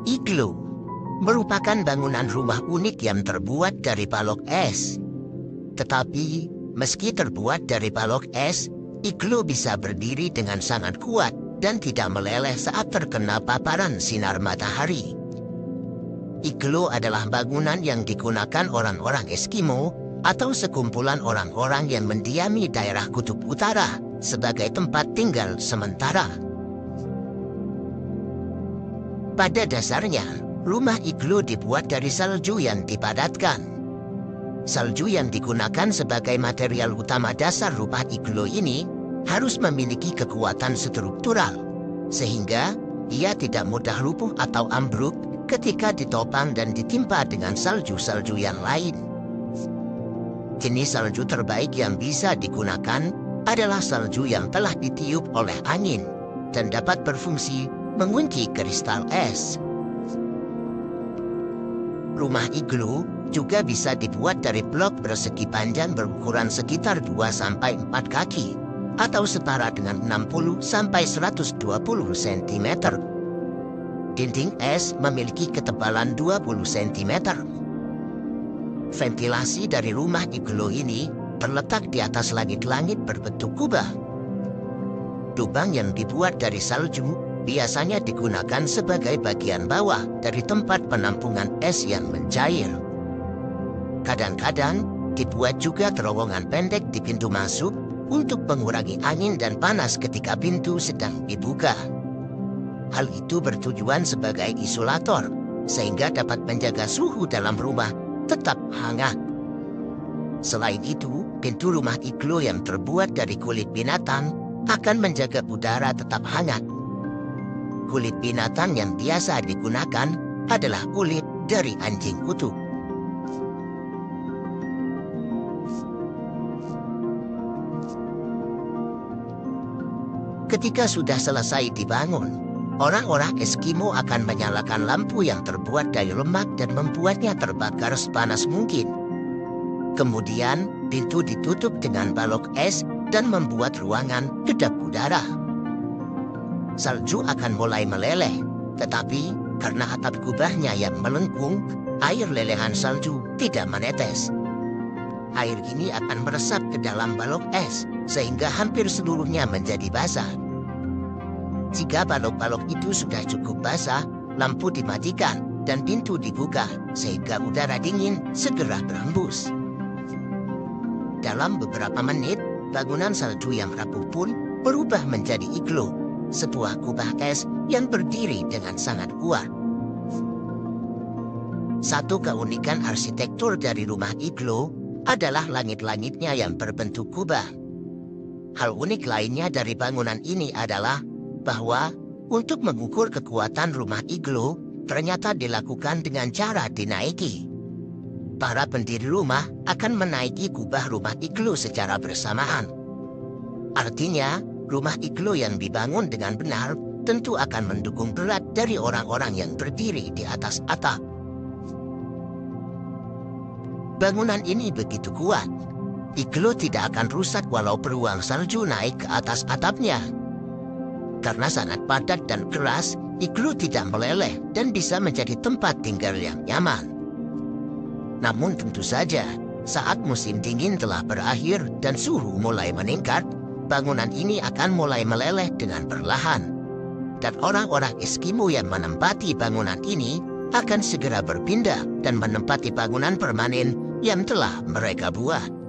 Iglo merupakan bangunan rumah unik yang terbuat dari balok es. Tetapi, meski terbuat dari balok es, iglo bisa berdiri dengan sangat kuat dan tidak meleleh saat terkena paparan sinar matahari. Iglo adalah bangunan yang digunakan orang-orang Eskimo atau sekumpulan orang-orang yang mendiami daerah kutub utara sebagai tempat tinggal sementara. Pada dasarnya, rumah iglo dibuat dari salju yang dipadatkan. Salju yang digunakan sebagai material utama dasar rumah iglo ini harus memiliki kekuatan struktural, sehingga ia tidak mudah lumpuh atau ambruk ketika ditopang dan ditimpa dengan salju-salju yang lain. Jenis salju terbaik yang bisa digunakan adalah salju yang telah ditiup oleh angin dan dapat berfungsi mengunci kristal es. Rumah iglo juga bisa dibuat dari blok persegi panjang berukuran sekitar 2-4 kaki atau setara dengan 60-120 cm. Dinding es memiliki ketebalan 20 cm. Ventilasi dari rumah iglo ini terletak di atas langit-langit berbentuk kubah. Lubang yang dibuat dari salju biasanya digunakan sebagai bagian bawah dari tempat penampungan es yang mencair. Kadang-kadang dibuat juga terowongan pendek di pintu masuk untuk mengurangi angin dan panas ketika pintu sedang dibuka. Hal itu bertujuan sebagai isolator, sehingga dapat menjaga suhu dalam rumah tetap hangat. Selain itu, pintu rumah iglo yang terbuat dari kulit binatang akan menjaga udara tetap hangat. Kulit binatang yang biasa digunakan adalah kulit dari anjing kutub. Ketika sudah selesai dibangun, orang-orang Eskimo akan menyalakan lampu yang terbuat dari lemak dan membuatnya terbakar sepanas mungkin. Kemudian, pintu ditutup dengan balok es dan membuat ruangan kedap udara. Salju akan mulai meleleh, tetapi karena atap kubahnya yang melengkung, air lelehan salju tidak menetes. Air ini akan meresap ke dalam balok es, sehingga hampir seluruhnya menjadi basah. Jika balok-balok itu sudah cukup basah, lampu dimatikan dan pintu dibuka, sehingga udara dingin segera berhembus. Dalam beberapa menit, bangunan salju yang rapuh pun berubah menjadi iglo, sebuah kubah es yang berdiri dengan sangat kuat. Satu keunikan arsitektur dari rumah iglo adalah langit-langitnya yang berbentuk kubah. Hal unik lainnya dari bangunan ini adalah bahwa untuk mengukur kekuatan rumah iglo ternyata dilakukan dengan cara dinaiki. Para pendiri rumah akan menaiki kubah rumah iglo secara bersamaan. Artinya, rumah iglo yang dibangun dengan benar tentu akan mendukung berat dari orang-orang yang berdiri di atas atap. Bangunan ini begitu kuat, iglo tidak akan rusak walau beruang salju naik ke atas atapnya. Karena sangat padat dan keras, iglo tidak meleleh dan bisa menjadi tempat tinggal yang nyaman. Namun tentu saja, saat musim dingin telah berakhir dan suhu mulai meningkat, bangunan ini akan mulai meleleh dengan perlahan. Dan orang-orang Eskimo yang menempati bangunan ini akan segera berpindah dan menempati bangunan permanen yang telah mereka buat.